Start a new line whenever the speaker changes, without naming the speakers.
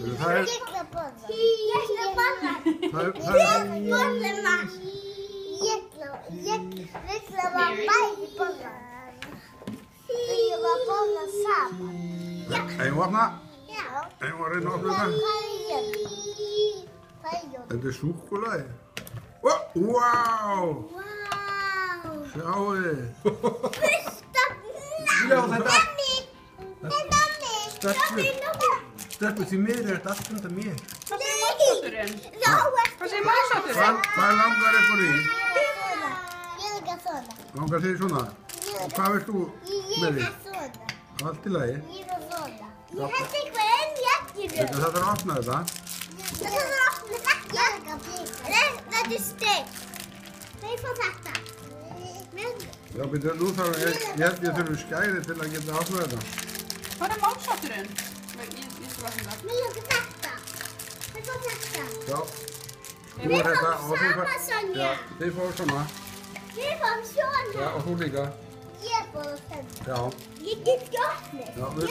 Það er... Eigum við opna?
Já.
Eigum við að reyna að opna þetta? Þetta er súkkulaði. Vá! Sjáu þið. Já, þetta... Stelpur, því miður er þetta allt undan mér.
Hvað segir málsátturinn? Hvað segir málsátturinn?
Hvað langar ykkur í?
Ég líka svona.
Langar þig svona? Og hvað vilt þú með því?
Svona.
Allt í lagi.
Ég líka svona. Ég hætti eitthvað enn í ekkinu.
Það þarf að opna þetta.
Það þarf að opna þetta. Ég líka blíka. Þetta er steikt. Nei, fá þetta.
Já, betur, nú þarf ég held ég þurfi skæri til að geta opna þetta.
Hvað er málsátturinn?
Mér líka þetta. Hvað fá þetta?
Já. Nú
Við
er þetta
fáum
og þú
sama,
fær...
Sonja.
Já, þið fáum svona.
Við fáum svona.
Já, og þú líka.
Ég fór þetta.
Já.
Ég get ekki opnið.
Já, við...